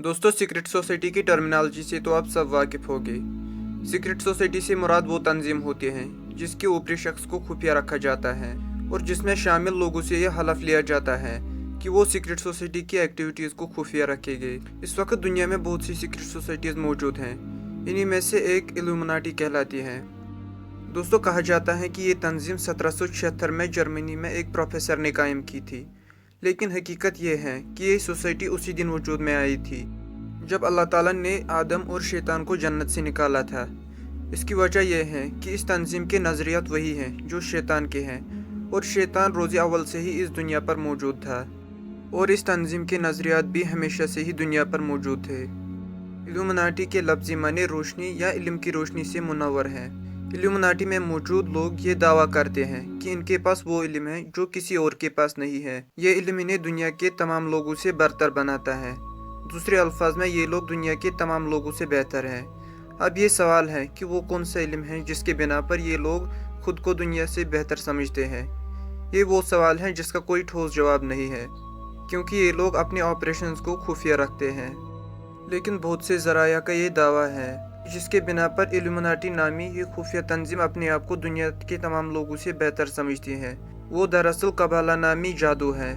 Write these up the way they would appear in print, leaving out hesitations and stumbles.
दोस्तों, secret society की terminology से तो आप सब वाकिफ़ होंगे। सीक्रेट सोसाइटी से मुराद वो तंजीम होती हैं जिसके ऊपरी शख्स को खुफिया रखा जाता है और जिसमें शामिल लोगों से यह हलफ लिया जाता है कि वो सीक्रेट सोसाइटी की एक्टिविटीज़ को खुफिया रखेंगे। इस वक्त दुनिया में बहुत सी सीक्रेट सोसाइटीज़ मौजूद हैं। इन्हीं में से एक इल्यूमिनाटी कहलाती है। दोस्तों, कहा जाता है कि ये तंजीम 1776 में जर्मनी में एक प्रोफेसर ने कायम की थी, लेकिन हकीकत ये है कि ये सोसाइटी उसी दिन वजूद में आई थी जब अल्लाह ताला ने आदम और शैतान को जन्नत से निकाला था। इसकी वजह यह है कि इस तंजीम के नज़रियात वही हैं जो शैतान के हैं, और शैतान रोज़े अव्वल से ही इस दुनिया पर मौजूद था, और इस तंजीम के नज़रियात भी हमेशा से ही दुनिया पर मौजूद थे। इल्यूमिनाटी के लफ्ज़ी माने रोशनी या इल्म की रोशनी से मुनव्वर है। इल्यूमिनाटी में मौजूद लोग ये दावा करते हैं कि इनके पास वो इल्म है जो किसी और के पास नहीं है। ये इल्म इन्हें दुनिया के तमाम लोगों से बरतर बनाता है। दूसरे अल्फाज में ये लोग दुनिया के तमाम लोगों से बेहतर हैं। अब ये सवाल है कि वो कौन सा इल्म है जिसके बिना पर ये लोग खुद को दुनिया से बेहतर समझते हैं। ये वो सवाल है जिसका कोई ठोस जवाब नहीं है, क्योंकि ये लोग अपने ऑपरेशंस को खुफिया रखते हैं। लेकिन बहुत से ज़राया का ये दावा है जिसके बिना पर इल्यूमिनाटी नामी ये खुफिया तंजीम अपने आप को दुनिया के तमाम लोगों से बेहतर समझती है। वो दरअसल कबाला नामी जादू है।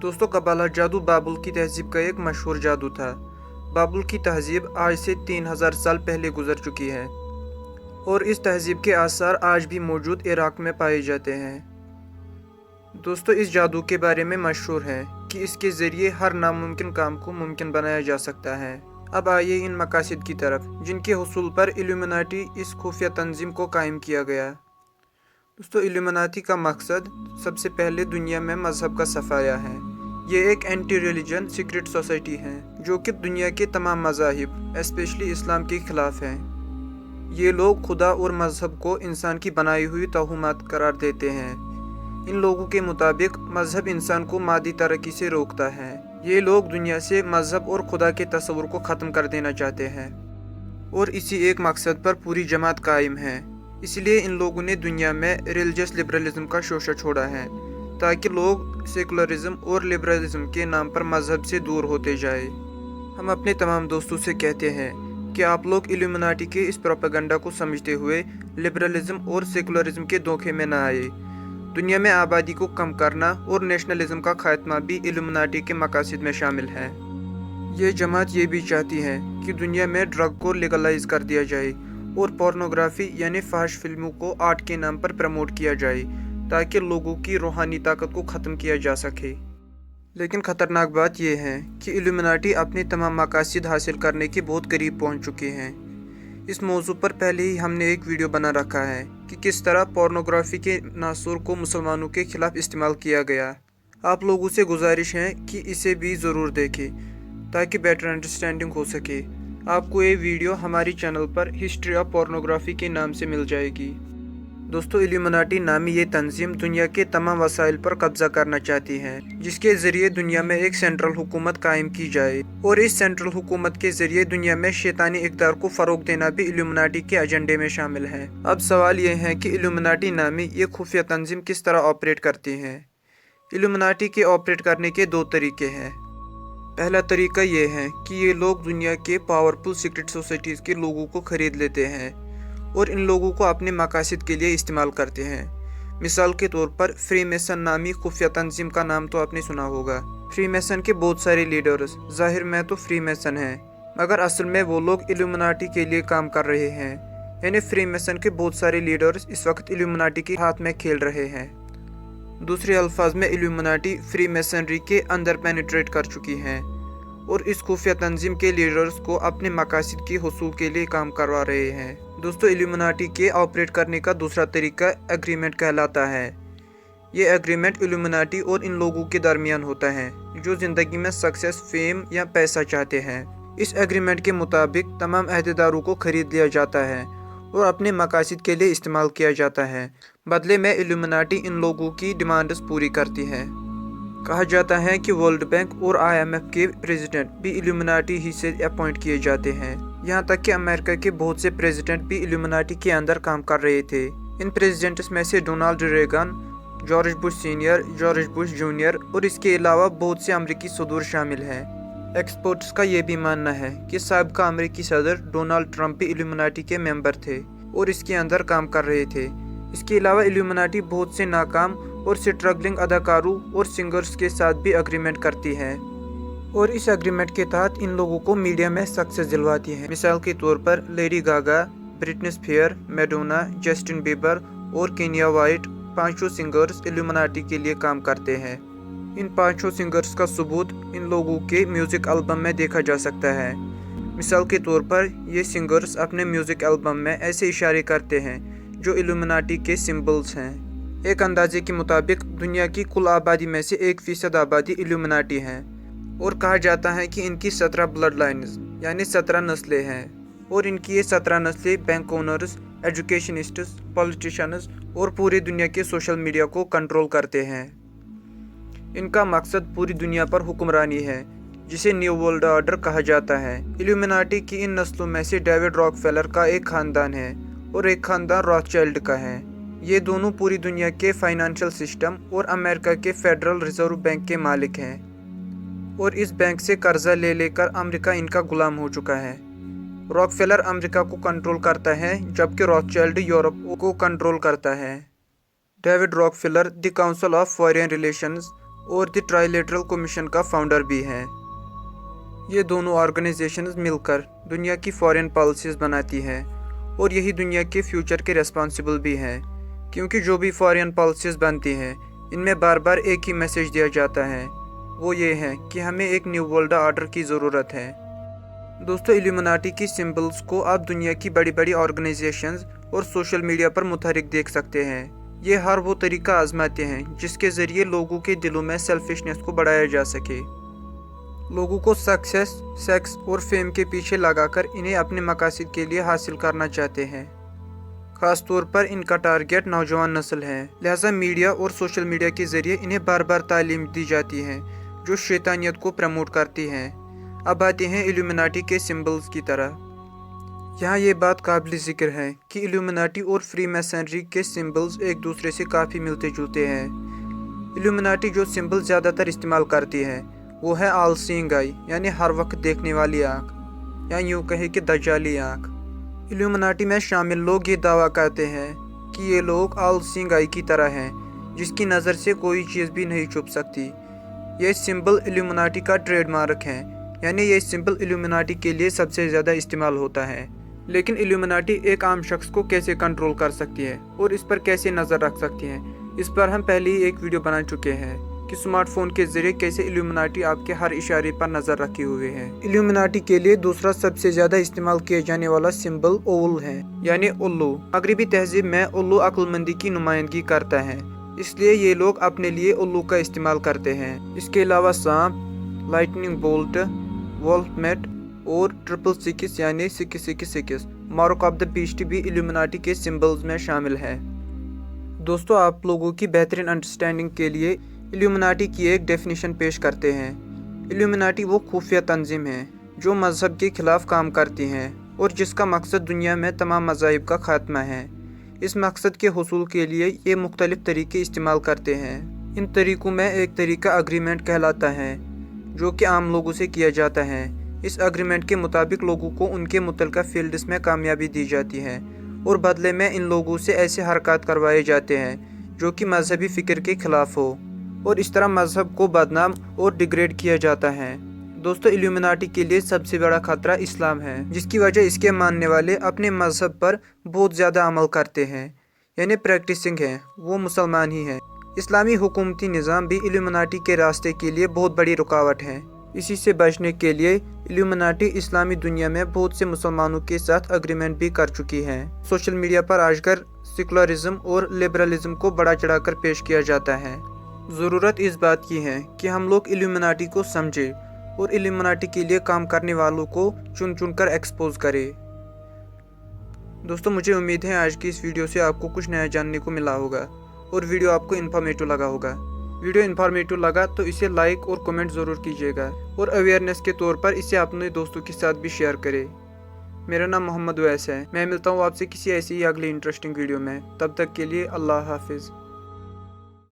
दोस्तों, कबाला जादू बाबुल की तहजीब का एक मशहूर जादू था। बाबुल की तहजीब आज से 3000 साल पहले गुजर चुकी है, और इस तहजीब के आसार आज भी मौजूद इराक में पाए जाते हैं। दोस्तों, इस जादू के बारे में मशहूर है कि इसके ज़रिए हर नामुमकिन काम को मुमकिन बनाया जा सकता है। अब आइए इन मकासद की तरफ जिनके हुसूल पर इल्यूमिनाटी इस खुफिया तंजीम को कायम किया गया। दोस्तों, इल्यूमिनाटी का मकसद सबसे पहले दुनिया में मजहब का सफाया है। ये एक एंटी रिलीजन सीक्रेट सोसाइटी है जो कि दुनिया के तमाम मज़ाहिब स्पेशली इस्लाम के खिलाफ है। ये लोग खुदा और मजहब को इंसान की बनाई हुई तोहुमात करार देते हैं। इन लोगों के मुताबिक मजहब इंसान को मादी तरक्की से रोकता है। ये लोग दुनिया से मजहब और खुदा के तस्वुर को ख़त्म कर देना चाहते हैं, और इसी एक मकसद पर पूरी जमात कायम है। इसलिए इन लोगों ने दुनिया में रिलीजियस लिबरलिज्म का शोशा छोड़ा है, ताकि लोग सेकुलरिज्म और लिबरलिज्म के नाम पर मजहब से दूर होते जाए। हम अपने तमाम दोस्तों से कहते हैं कि आप लोग इल्यूमिनाटी के इस प्रोपेगेंडा को समझते हुए लिबरलिज्म और सेकुलरिज्म के धोखे में न आए। दुनिया में आबादी को कम करना और नेशनलिज्म का खात्मा भी इल्यूमिनाटी के मकासद में शामिल है। ये जमात ये भी चाहती है कि दुनिया में ड्रग को लीगलाइज कर दिया जाए और पोर्नोग्राफी यानी फहश फिल्मों को आर्ट के नाम पर प्रमोट किया जाए, ताकि लोगों की रूहानी ताकत को ख़त्म किया जा सके। लेकिन ख़तरनाक बात यह है कि इल्यूमिनाटी अपने तमाम मकासद हासिल करने के बहुत करीब पहुँच चुके हैं। इस मौजू पर पहले ही हमने एक वीडियो बना रखा है कि किस तरह पोर्नोग्राफी के नासूर को मुसलमानों के खिलाफ इस्तेमाल किया गया। आप लोगों से गुजारिश है कि इसे भी ज़रूर देखें ताकि बेटर अंडरस्टैंडिंग हो सके। आपको ये वीडियो हमारी चैनल पर हिस्ट्री ऑफ पोर्नोग्राफी के नाम से मिल जाएगी। दोस्तों, इल्यूमिनाटी नामी ये तंजीम दुनिया के तमाम वसाइल पर कब्जा करना चाहती है, जिसके ज़रिए दुनिया में एक सेंट्रल हुकूमत कायम की जाए, और इस सेंट्रल हुकूमत के ज़रिए दुनिया में शैतानी इक़्तिदार को फ़रोग देना भी इल्यूमिनाटी के एजेंडे में शामिल है। अब सवाल ये है कि इल्यूमिनाटी नामी ये खुफिया तंजीम किस तरह ऑपरेट करती है। इल्यूमिनाटी के ऑपरेट करने के दो तरीके हैं। पहला तरीका ये है कि ये लोग दुनिया के पावरफुल सीक्रेट सोसाइटीज़ के लोगों को ख़रीद लेते हैं और इन लोगों को अपने मकासद के लिए इस्तेमाल करते हैं। मिसाल के तौर पर फ्री मेसन नामी खुफिया तंजीम का नाम तो आपने सुना होगा। फ्री मेसन के बहुत सारे लीडर्स ज़ाहिर में तो फ्री मेसन हैं, मगर असल में वो लोग इल्यूमिनाटी के लिए काम कर रहे हैं। यानी फ्री मेसन के बहुत सारे लीडर्स इस वक्त इल्यूमिनाटी के हाथ में खेल रहे हैं। दूसरे अल्फाज में इल्यूमिनाटी फ्री मेसनरी के अंदर पेनिट्रेट कर चुकी हैं और इस खुफिया तंजीम के लीडर्स को अपने मकासद के हुसूल के लिए काम करवा रहे हैं। दोस्तों, इल्यूमिनाटी के ऑपरेट करने का दूसरा तरीका एग्रीमेंट कहलाता है। ये एग्रीमेंट इल्यूमिनाटी और इन लोगों के दरमियान होता है जो ज़िंदगी में सक्सेस, फेम या पैसा चाहते हैं। इस एग्रीमेंट के मुताबिक तमाम अहदेदारों को खरीद लिया जाता है और अपने मकासद के लिए इस्तेमाल किया जाता है। बदले में इल्यूमिनाटी इन लोगों की डिमांड्स पूरी करती है। कहा जाता है कि वर्ल्ड बैंक और IMF के प्रेसिडेंट भी इल्यूमिनाटी ही से अपॉइंट किए जाते हैं। यहाँ तक कि अमेरिका के बहुत से प्रेसिडेंट भी इल्यूमिनाटी के अंदर काम कर रहे थे। इन प्रेसिडेंट्स में से Donald Reagan, George Bush senior, George Bush junior और इसके अलावा बहुत से अमरीकी सदूर शामिल हैं। एक्सपर्ट्स का ये भी मानना है कि साबिका अमेरिकी सदर डोनाल्ड ट्रंप भी इल्यूमिनाटी के मेंबर थे और इसके अंदर काम कर रहे थे। इसके अलावा इल्यूमिनाटी बहुत से नाकाम और स्ट्रगलिंग अदाकारों और सिंगर्स के साथ भी एग्रीमेंट करती है और इस एग्रीमेंट के तहत इन लोगों को मीडिया में सक्सेस दिलवाती है। मिसाल के तौर पर Lady Gaga, Britney Spear, Madonna, Justin Bieber और केनिया वाइट पांचों सिंगर्स इल्यूमिनाटी के लिए काम करते हैं। इन पांचों सिंगर्स का सबूत इन लोगों के म्यूजिक एल्बम में देखा जा सकता है। मिसाल के तौर पर ये सिंगर्स अपने म्यूजिक एल्बम में ऐसे इशारे करते हैं जो इल्यूमिनाटी के सिंबल्स हैं। एक अंदाजे के मुताबिक दुनिया की कुल आबादी में से 1% आबादी इल्यूमिनाटी है और कहा जाता है कि इनकी 17 ब्लड लाइन्स यानी 17 नस्लें हैं और इनकी ये 17 नस्लें बैंक ओनर्स, एजुकेशनिस्ट्स, पॉलिटिशियंस और पूरी दुनिया के सोशल मीडिया को कंट्रोल करते हैं। इनका मकसद पूरी दुनिया पर हुक्मरानी है, जिसे न्यू वर्ल्ड ऑर्डर कहा जाता है। इल्यूमिनाटी की इन नस्लों में से डेविड रॉकफेलर का एक खानदान है और एक खानदान रॉथस्चाइल्ड का है। ये दोनों पूरी दुनिया के फाइनेंशियल सिस्टम और अमेरिका के फेडरल रिजर्व बैंक के मालिक हैं और इस बैंक से कर्जा ले लेकर अमेरिका इनका गुलाम हो चुका है। रॉकफेलर अमेरिका को कंट्रोल करता है जबकि रॉथस्चाइल्ड यूरोप को कंट्रोल करता है। David Rockefeller the council of foreign relations और द ट्राइलेटरल कमीशन का फाउंडर भी है। ये दोनों ऑर्गेनाइजेशंस मिलकर दुनिया की फॉरेन पॉलिसीज बनाती हैं और यही दुनिया के फ्यूचर के रिस्पॉन्सिबल भी हैं, क्योंकि जो भी फॉरेन पॉलिसीज बनती हैं इनमें बार बार एक ही मैसेज दिया जाता है, वो ये है कि हमें एक न्यू वर्ल्ड ऑर्डर की ज़रूरत है। दोस्तों, इल्यूमिनाटी की सिंबल्स को आप दुनिया की बड़ी बड़ी ऑर्गेनाइजेशंस और सोशल मीडिया पर मुतहरिक देख सकते हैं। ये हर वो तरीका आजमाते हैं जिसके ज़रिए लोगों के दिलों में सेल्फिशनेस को बढ़ाया जा सके। लोगों को सक्सेस, सेक्स और फेम के पीछे लगाकर इन्हें अपने मकासद के लिए हासिल करना चाहते हैं। ख़ास तौर पर इनका टारगेट नौजवान नस्ल है, लिहाजा मीडिया और सोशल मीडिया के ज़रिए इन्हें बार बार तालीम दी जाती है जो शैतानियत को प्रमोट करती हैं। अब आते हैं इल्यूमिनाटी के सिंबल्स की तरह। यहाँ ये बात काबिल ज़िक्र है कि इल्यूमिनाटी और फ्री मैसनरी के सिंबल्स एक दूसरे से काफ़ी मिलते जुलते हैं। इल्यूमिनाटी जो सिंबल ज़्यादातर इस्तेमाल करती है वो है ऑल सीइंग आई, यानी हर वक्त देखने वाली आँख, या यूँ कहे कि दज्जाली आँख। इल्यूमिनाटी में शामिल लोग ये दावा करते हैं कि ये लोग ऑल सीइंग आई की तरह हैं, जिसकी नज़र से कोई चीज़ भी नहीं छुप सकती। ये सिंबल इल्यूमिनाटी का ट्रेडमार्क है, यानी ये सिंबल इल्यूमिनाटी के लिए सबसे ज़्यादा इस्तेमाल होता है। लेकिन इल्यूमिनाटी एक आम शख्स को कैसे कंट्रोल कर सकती है और इस पर कैसे नज़र रख सकती है, इस पर हम पहले ही एक वीडियो बना चुके हैं कि स्मार्टफोन के जरिए कैसे इल्यूमिनाटी आपके हर इशारे पर नज़र रखे हुए है। इल्यूमिनाटी के लिए दूसरा सबसे ज़्यादा इस्तेमाल किया जाने वाला सिंबल ओवल है, यानी उल्लू। मगरबी तहजीब में उल्लू अक्लमंदी की नुमाइंदगी करता है, इसलिए ये लोग अपने लिए उल्लू का इस्तेमाल करते हैं। इसके अलावा सांप, लाइटनिंग बोल्ट, वोल्फ मेट और 666 यानी 666 मार्क ऑफ द बीस्ट भी इल्यूमिनाटी के सिंबल्स में शामिल है। दोस्तों, आप लोगों की बेहतरीन अंडरस्टैंडिंग के लिए इल्यूमिनाटी की एक डेफिनेशन पेश करते हैं। इल्यूमिनाटी वो खुफिया तंजीम है जो मजहब के खिलाफ काम करती हैं और जिसका मकसद दुनिया में तमाम मज़ाहिब का खात्मा है। इस मकसद के हुसूल के लिए ये मुख्तलिफ तरीके इस्तेमाल करते हैं। इन तरीक़ों में एक तरीका अग्रीमेंट कहलाता है जो कि आम लोगों से किया जाता है। इस अग्रीमेंट के मुताबिक लोगों को उनके मुतल्लिका फील्ड्स में कामयाबी दी जाती है और बदले में इन लोगों से ऐसे हरकत करवाए जाते हैं जो कि मजहबी फ़िक्र के ख़िलाफ़ हो, और इस तरह मजहब को बदनाम और डिग्रेड किया जाता है। दोस्तों, इल्यूमिनाटी के लिए सबसे बड़ा खतरा इस्लाम है, जिसकी वजह इसके मानने वाले अपने मजहब पर बहुत ज़्यादा अमल करते हैं, यानी प्रैक्टिसिंग है वो मुसलमान ही हैं। इस्लामी हुकूमती निज़ाम भी इल्यूमिनाटी के रास्ते के लिए बहुत बड़ी रुकावट है। इसी से बचने के लिए इल्यूमिनाटी इस्लामी दुनिया में बहुत से मुसलमानों के साथ अग्रीमेंट भी कर चुकी है। सोशल मीडिया पर आजकल सेकुलरिज्म और लिबरलिज्म को बढ़ा चढ़ाकर पेश किया जाता है। ज़रूरत इस बात की है कि हम लोग इल्यूमिनाटी को समझें और इल्यूमिनाटी के लिए काम करने वालों को चुन चुन कर एक्सपोज करें। दोस्तों, मुझे उम्मीद है आज की इस वीडियो से आपको कुछ नया जानने को मिला होगा और वीडियो आपको इन्फॉर्मेटिव लगा होगा। वीडियो इन्फॉर्मेटिव लगा तो इसे लाइक और कमेंट ज़रूर कीजिएगा और अवेयरनेस के तौर पर इसे अपने दोस्तों के साथ भी शेयर करें। मेरा नाम मोहम्मद वैस है। मैं मिलता हूँ आपसे किसी ऐसी ही अगली इंटरेस्टिंग वीडियो में। तब तक के लिए अल्लाह हाफिज़।